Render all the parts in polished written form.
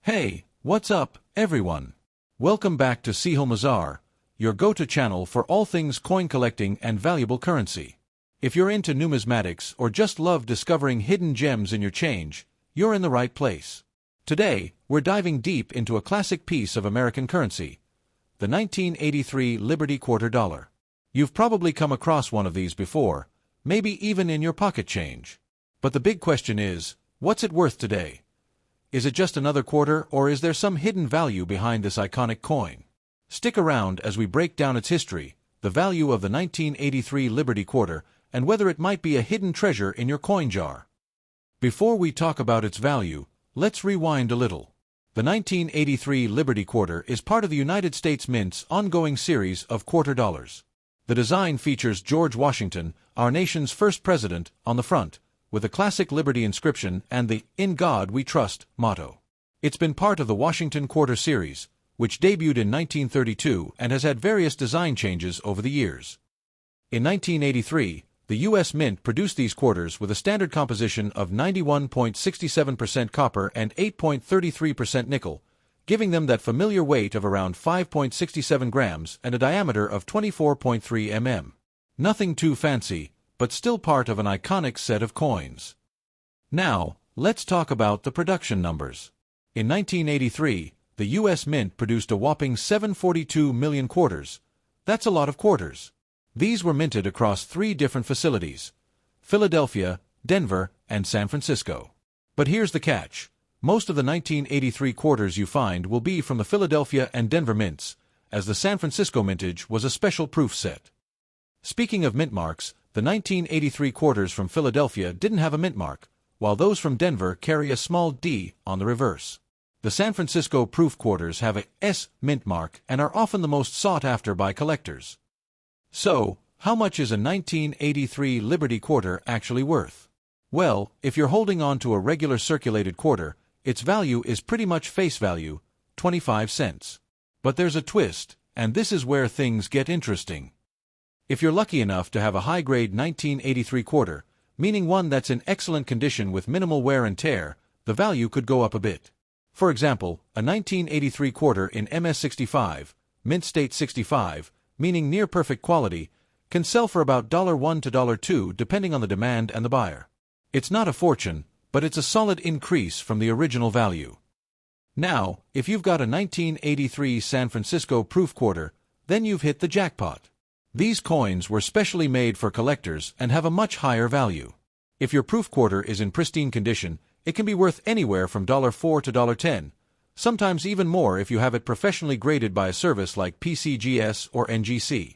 Hey, what's up, everyone? Welcome back to Sehel Mazar, your go-to channel for all things coin collecting and valuable currency. If you're into numismatics or just love discovering hidden gems in your change, you're in the right place. Today, we're diving deep into a classic piece of American currency, the 1983 Liberty Quarter Dollar. You've probably come across one of these before, maybe even in your pocket change. But the big question is, what's it worth today? Is it just another quarter, or is there some hidden value behind this iconic coin? Stick around as we break down its history, the value of the 1983 Liberty Quarter, and whether it might be a hidden treasure in your coin jar. Before we talk about its value, let's rewind a little. The 1983 Liberty Quarter is part of the United States Mint's ongoing series of quarter dollars. The design features George Washington, our nation's first president, on the front, with a classic Liberty inscription and the "In God We Trust" motto. It's been part of the Washington Quarter series, which debuted in 1932 and has had various design changes over the years. In 1983, the U.S. Mint produced these quarters with a standard composition of 91.67% copper and 8.33% nickel, giving them that familiar weight of around 5.67 grams and a diameter of 24.3 mm. Nothing too fancy, but still part of an iconic set of coins. Now, let's talk about the production numbers. In 1983, the U.S. Mint produced a whopping 742 million quarters. That's a lot of quarters. These were minted across 3 different facilities: Philadelphia, Denver, and San Francisco. But here's the catch. Most of the 1983 quarters you find will be from the Philadelphia and Denver mints, as the San Francisco mintage was a special proof set. Speaking of mint marks, the 1983 quarters from Philadelphia didn't have a mint mark, while those from Denver carry a small D on the reverse. The San Francisco proof quarters have a S mint mark and are often the most sought after by collectors. So, how much is a 1983 Liberty Quarter actually worth? Well, if you're holding on to a regular circulated quarter, its value is pretty much face value, 25 cents. But there's a twist, and this is where things get interesting. If you're lucky enough to have a high-grade 1983 quarter, meaning one that's in excellent condition with minimal wear and tear, the value could go up a bit. For example, a 1983 quarter in MS65, mint state 65, meaning near-perfect quality, can sell for about $1 to $2 depending on the demand and the buyer. It's not a fortune, but it's a solid increase from the original value. Now, if you've got a 1983 San Francisco proof quarter, then you've hit the jackpot. These coins were specially made for collectors and have a much higher value. If your proof quarter is in pristine condition, it can be worth anywhere from $4 to $10, sometimes even more if you have it professionally graded by a service like PCGS or NGC.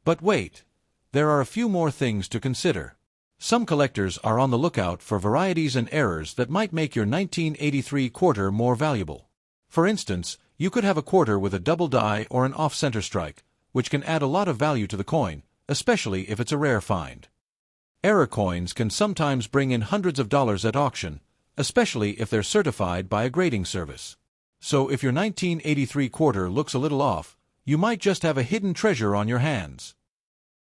But wait, there are a few more things to consider. Some collectors are on the lookout for varieties and errors that might make your 1983 quarter more valuable. For instance, you could have a quarter with a double die or an off-center strike, which can add a lot of value to the coin, especially if it's a rare find. Error coins can sometimes bring in hundreds of dollars at auction, especially if they're certified by a grading service. So if your 1983 quarter looks a little off, you might just have a hidden treasure on your hands.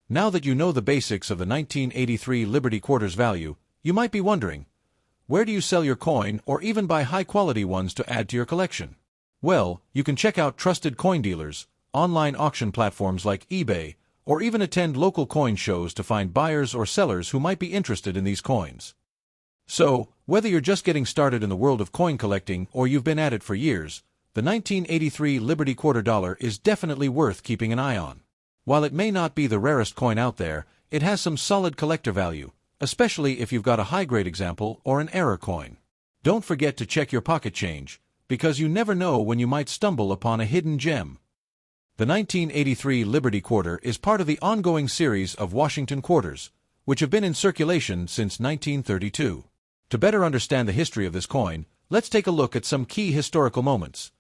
Now that you know the basics of the 1983 Liberty Quarter's value, you might be wondering, where do you sell your coin or even buy high-quality ones to add to your collection? Well, you can check out trusted coin dealers, online auction platforms like eBay, or even attend local coin shows to find buyers or sellers who might be interested in these coins. So, whether you're just getting started in the world of coin collecting or you've been at it for years, the 1983 Liberty Quarter Dollar is definitely worth keeping an eye on. While it may not be the rarest coin out there, it has some solid collector value, especially if you've got a high-grade example or an error coin. Don't forget to check your pocket change, because you never know when you might stumble upon a hidden gem. The 1983 Liberty Quarter is part of the ongoing series of Washington quarters, which have been in circulation since 1932. To better understand the history of this coin, let's take a look at some key historical moments.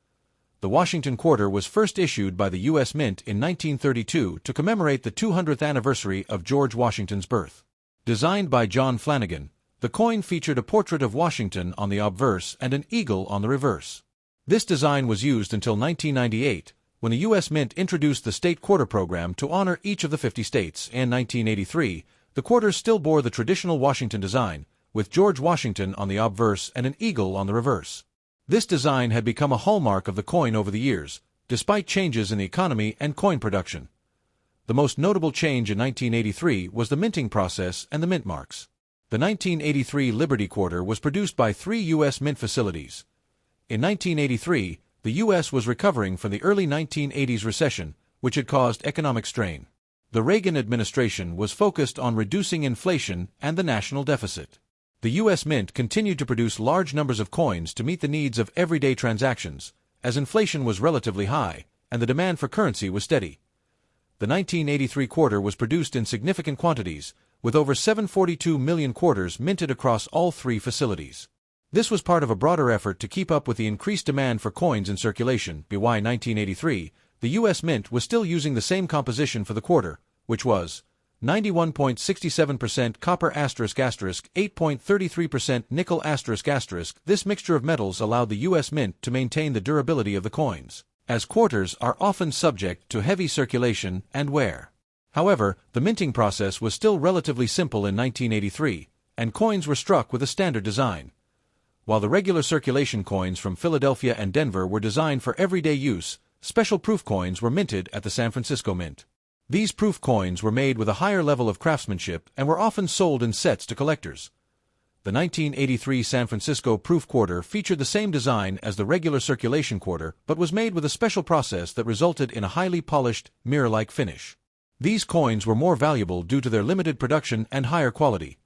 The Washington Quarter was first issued by the U.S. Mint in 1932 to commemorate the 200th anniversary of George Washington's birth. Designed by John Flanagan, the coin featured a portrait of Washington on the obverse and an eagle on the reverse. This design was used until 1998, when the U.S. Mint introduced the state quarter program to honor each of the 50 states. In 1983, the quarters still bore the traditional Washington design, with George Washington on the obverse and an eagle on the reverse. This design had become a hallmark of the coin over the years, despite changes in the economy and coin production. The most notable change in 1983 was the minting process and the mint marks. The 1983 Liberty Quarter was produced by 3 U.S. mint facilities. In 1983, the U.S. was recovering from the early 1980s recession, which had caused economic strain. The Reagan administration was focused on reducing inflation and the national deficit. The U.S. Mint continued to produce large numbers of coins to meet the needs of everyday transactions, as inflation was relatively high and the demand for currency was steady. The 1983 quarter was produced in significant quantities, with over 742 million quarters minted across all 3 facilities. This was part of a broader effort to keep up with the increased demand for coins in circulation. By 1983, the U.S. Mint was still using the same composition for the quarter, which was 91.67% copper ***, 8.33% nickel ***. This mixture of metals allowed the U.S. Mint to maintain the durability of the coins, as quarters are often subject to heavy circulation and wear. However, the minting process was still relatively simple in 1983, and coins were struck with a standard design. While the regular circulation coins from Philadelphia and Denver were designed for everyday use, special proof coins were minted at the San Francisco Mint. These proof coins were made with a higher level of craftsmanship and were often sold in sets to collectors. The 1983 San Francisco Proof Quarter featured the same design as the regular circulation quarter but was made with a special process that resulted in a highly polished, mirror-like finish. These coins were more valuable due to their limited production and higher quality.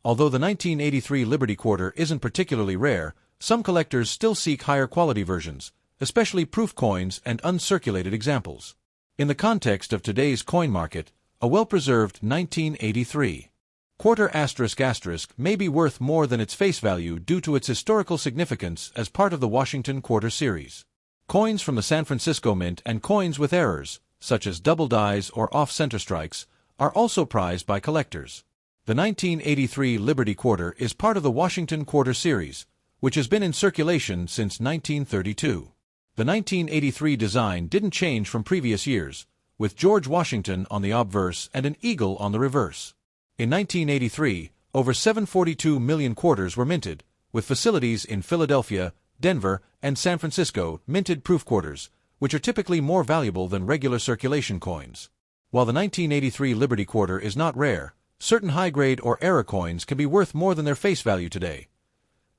Although the 1983 Liberty Quarter isn't particularly rare, some collectors still seek higher quality versions, especially proof coins and uncirculated examples. In the context of today's coin market, a well-preserved 1983 quarter *** may be worth more than its face value due to its historical significance as part of the Washington Quarter series. Coins from the San Francisco Mint and coins with errors, such as double dies or off-center strikes, are also prized by collectors. The 1983 Liberty Quarter is part of the Washington Quarter series, which has been in circulation since 1932. The 1983 design didn't change from previous years, with George Washington on the obverse and an eagle on the reverse. In 1983, over 742 million quarters were minted, with facilities in Philadelphia, Denver, and San Francisco minted proof quarters, which are typically more valuable than regular circulation coins. While the 1983 Liberty Quarter is not rare, certain high-grade or error coins can be worth more than their face value today.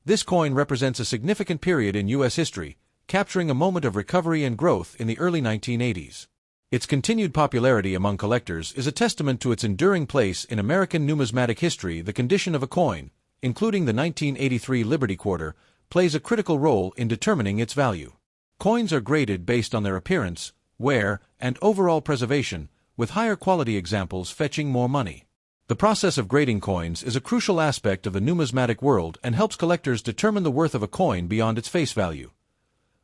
This coin represents a significant period in U.S. history, capturing a moment of recovery and growth in the early 1980s. Its continued popularity among collectors is a testament to its enduring place in American numismatic history. The condition of a coin, including the 1983 Liberty Quarter, plays a critical role in determining its value. Coins are graded based on their appearance, wear, and overall preservation, with higher quality examples fetching more money. The process of grading coins is a crucial aspect of the numismatic world and helps collectors determine the worth of a coin beyond its face value.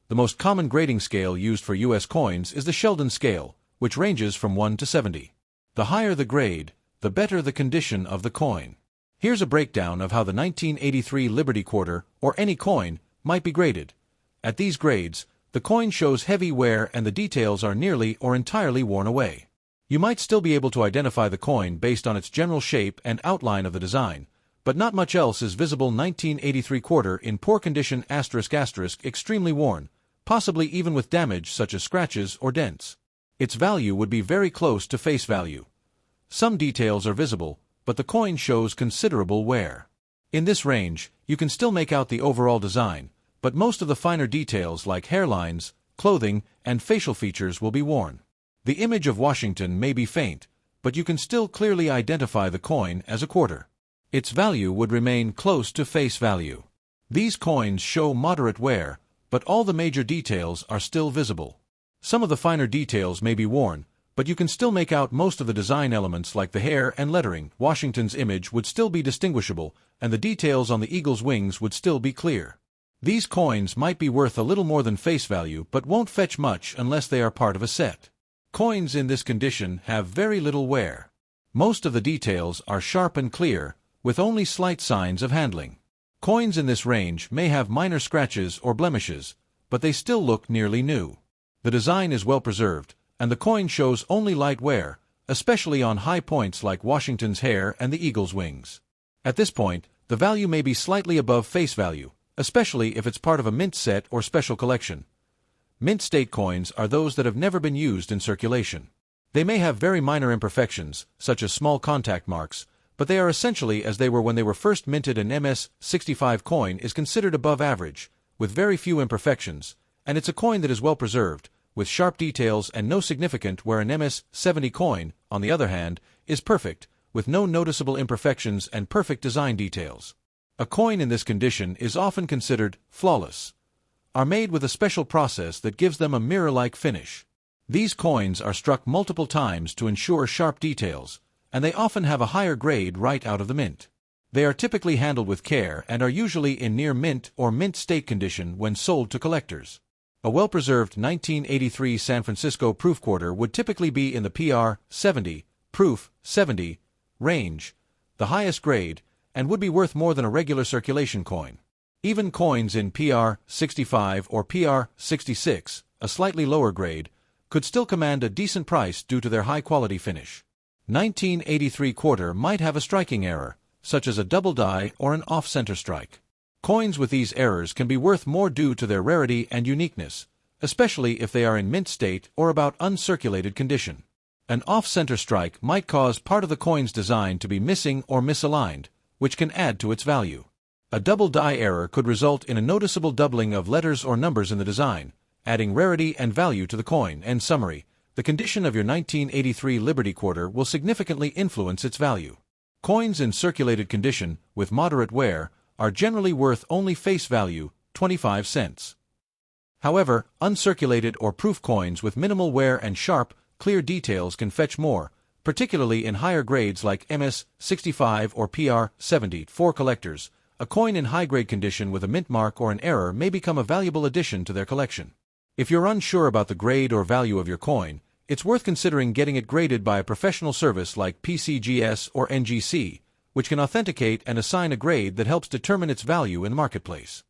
The most common grading scale used for U.S. coins is the Sheldon scale, which ranges from 1 to 70. The higher the grade, the better the condition of the coin. Here's a breakdown of how the 1983 Liberty Quarter, or any coin, might be graded. At these grades, the coin shows heavy wear and the details are nearly or entirely worn away. You might still be able to identify the coin based on its general shape and outline of the design, but not much else is visible. 1983 quarter in poor condition ***, extremely worn, possibly even with damage such as scratches or dents. Its value would be very close to face value. Some details are visible, but the coin shows considerable wear. In this range, you can still make out the overall design, but most of the finer details like hairlines, clothing, and facial features will be worn. The image of Washington may be faint, but you can still clearly identify the coin as a quarter. Its value would remain close to face value. These coins show moderate wear, but all the major details are still visible. Some of the finer details may be worn, but you can still make out most of the design elements like the hair and lettering. Washington's image would still be distinguishable, and the details on the eagle's wings would still be clear. These coins might be worth a little more than face value but won't fetch much unless they are part of a set. Coins in this condition have very little wear. Most of the details are sharp and clear, with only slight signs of handling. Coins in this range may have minor scratches or blemishes, but they still look nearly new. The design is well preserved, and the coin shows only light wear, especially on high points like Washington's hair and the eagle's wings. At this point, the value may be slightly above face value, especially if it's part of a mint set or special collection. Mint state coins are those that have never been used in circulation. They may have very minor imperfections, such as small contact marks, but they are essentially as they were when they were first minted. An MS-65 coin is considered above average, with very few imperfections, and it's a coin that is well preserved, with sharp details and no significant, where an MS-70 coin, on the other hand, is perfect, with no noticeable imperfections and perfect design details. A coin in this condition is often considered flawless, are made with a special process that gives them a mirror-like finish. These coins are struck multiple times to ensure sharp details, and they often have a higher grade right out of the mint. They are typically handled with care and are usually in near mint or mint state condition when sold to collectors. A well-preserved 1983 San Francisco proof quarter would typically be in the PR 70, proof 70 range, the highest grade, and would be worth more than a regular circulation coin. Even coins in PR 65 or PR 66, a slightly lower grade, could still command a decent price due to their high-quality finish. 1983 quarter might have a striking error, such as a double die or an off-center strike. Coins with these errors can be worth more due to their rarity and uniqueness, especially if they are in mint state or about uncirculated condition. An off-center strike might cause part of the coin's design to be missing or misaligned, which can add to its value. A double die error could result in a noticeable doubling of letters or numbers in the design, adding rarity and value to the coin. In summary, the condition of your 1983 Liberty Quarter will significantly influence its value. Coins in circulated condition, with moderate wear, are generally worth only face value, 25 cents. However, uncirculated or proof coins with minimal wear and sharp, clear details can fetch more, particularly in higher grades like MS-65 or PR-70. For collectors, a coin in high-grade condition with a mint mark or an error may become a valuable addition to their collection. If you're unsure about the grade or value of your coin, it's worth considering getting it graded by a professional service like PCGS or NGC, which can authenticate and assign a grade that helps determine its value in the marketplace.